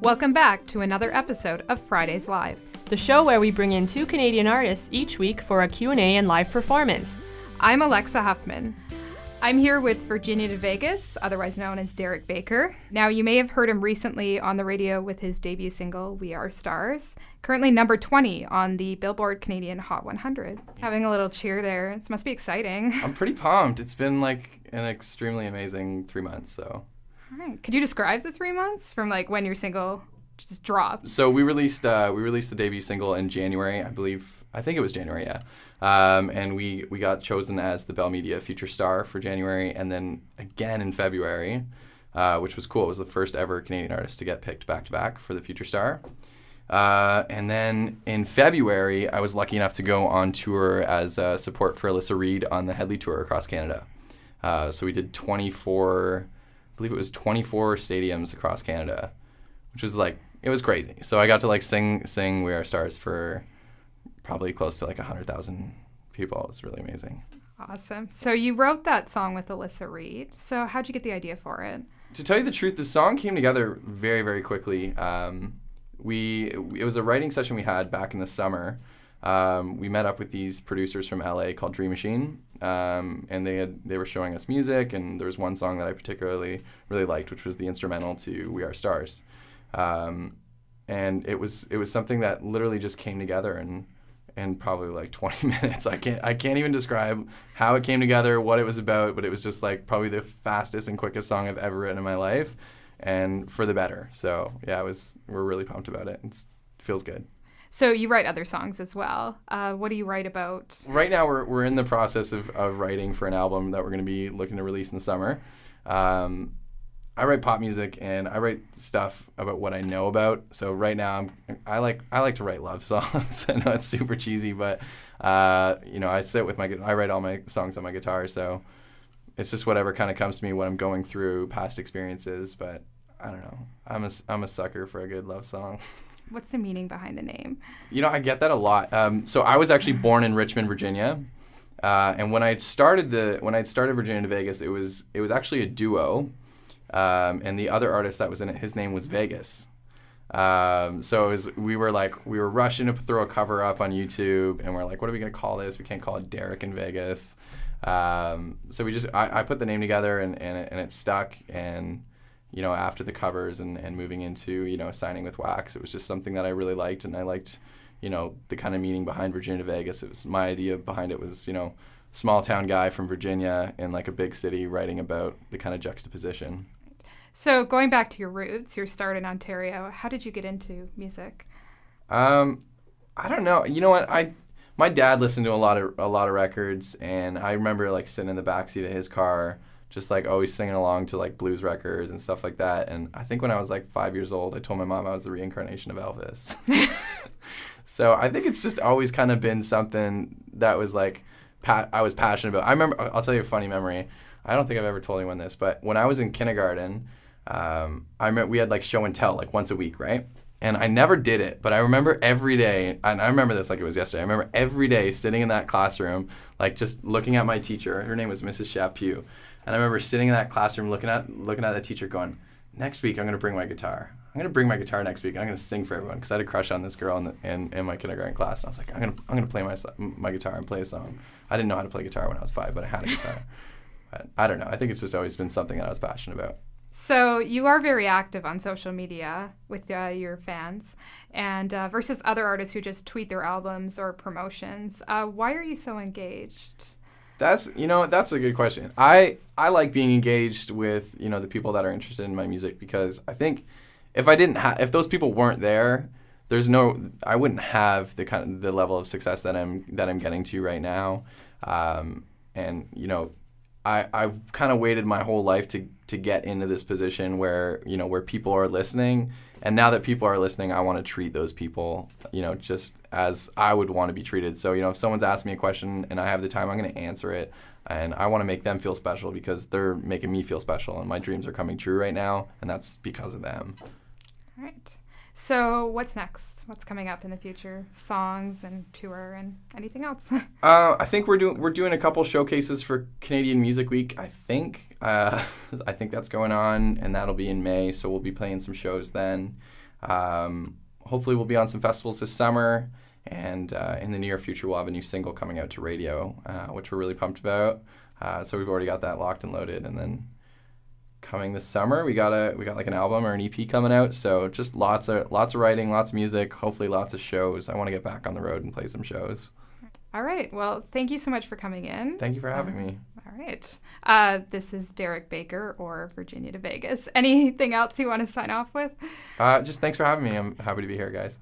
Welcome back to another episode of Fridays Live, the show where we bring in two Canadian artists each week for a Q&A and live performance. I'm Alexa Huffman. I'm here with Virginia de Vegas, otherwise known as Derek Baker. Now, you may have heard him recently on the radio with his debut single, We Are Stars, currently number 20 on the Billboard Canadian Hot 100. Having a little cheer there. It must be exciting. I'm pretty pumped. It's been like an extremely amazing 3 months, so. All right. Could you describe the 3 months from like when your single just dropped? So we released the debut single in January, I think it was January, yeah. And we got chosen as the Bell Media Future Star for January, and then again in February, which was cool. It was the first ever Canadian artist to get picked back-to-back for the Future Star. And then in February, I was lucky enough to go on tour as support for Alyssa Reed on the Headley Tour across Canada. So we did 24 stadiums across Canada, which was like, it was crazy. So I got to like sing We Are Stars for probably close to like 100,000 people. It was really amazing. Awesome. So you wrote that song with Alyssa Reed. So how'd you get the idea for it? To tell you the truth, the song came together very, very quickly. It was a writing session we had back in the summer. We met up with these producers from LA called Dream Machine, and they were showing us music, and there was one song that I particularly really liked, which was the instrumental to We Are Stars. And it was something that literally just came together in probably like 20 minutes. I can't even describe how it came together, what it was about, but it was just like probably the fastest and quickest song I've ever written in my life, and for the better. So yeah, we're really pumped about it. It feels good. So you write other songs as well. What do you write about? Right now we're in the process of writing for an album that we're going to be looking to release in the summer. I write pop music, and I write stuff about what I know about. So right now I like to write love songs. I know it's super cheesy, but I sit with I write all my songs on my guitar. So it's just whatever kind of comes to me when I'm going through past experiences. But I don't know. I'm a sucker for a good love song. What's the meaning behind the name? I get that a lot. So I was actually born in Richmond, Virginia. And when I started Virginia de Vegas, it was actually a duo. And the other artist that was in it, his name was Vegas. So we were rushing to throw a cover up on YouTube, and we're like, what are we going to call this? We can't call it Derek in Vegas. So I put the name together, and it stuck. And, after the covers and moving into, signing with Wax, it was just something that I really liked. And I liked, the kind of meaning behind Virginia de Vegas. It was my idea behind it was, small town guy from Virginia in like a big city writing about the kind of juxtaposition. So going back to your roots, your start in Ontario, how did you get into music? I don't know. You know what? My dad listened to a lot of records, and I remember like sitting in the backseat of his car, just like always singing along to like blues records and stuff like that. And I think when I was like 5 years old, I told my mom I was the reincarnation of Elvis. So I think it's just always kind of been something that was like I was passionate about. I remember, I'll tell you a funny memory. I don't think I've ever told anyone this, but when I was in kindergarten, I remember we had like show and tell like once a week, right? And I never did it, but I remember every day, and I remember this like it was yesterday. I remember every day sitting in that classroom, like just looking at my teacher. Her name was Mrs. Chaput, and I remember sitting in that classroom looking at the teacher, going, "Next week I'm going to bring my guitar. I'm going to bring my guitar next week. I'm going to sing for everyone," because I had a crush on this girl in my kindergarten class, and I was like, I'm going to play my guitar and play a song. I didn't know how to play guitar when I was 5, but I had a guitar. But I don't know. I think it's just always been something that I was passionate about. So you are very active on social media with your fans, and versus other artists who just tweet their albums or promotions. Why are you so engaged? That's a good question. I like being engaged with the people that are interested in my music, because I think if those people weren't there, I wouldn't have the level of success that I'm getting to right now. I've kind of waited my whole life to get into this position where people are listening, and now that people are listening, I want to treat those people, just as I would want to be treated. So, if someone's asking me a question and I have the time, I'm going to answer it, and I want to make them feel special because they're making me feel special, and my dreams are coming true right now, and that's because of them. All right. So what's next? What's coming up in the future? Songs and tour and anything else? I think we're doing a couple showcases for Canadian Music Week. I think that's going on, and that'll be in May. So we'll be playing some shows then. Hopefully we'll be on some festivals this summer, and in the near future we'll have a new single coming out to radio, which we're really pumped about. So we've already got that locked and loaded, and then coming this summer we got like an album or an EP coming out. So just lots of writing, lots of music, hopefully lots of shows. I want to get back on the road and play some shows. All right. Well, thank you so much for coming in. Thank you for having me. All right. This is Derek Baker or Virginia to Vegas. Anything else you want to sign off with? Just thanks for having me. I'm happy to be here, guys.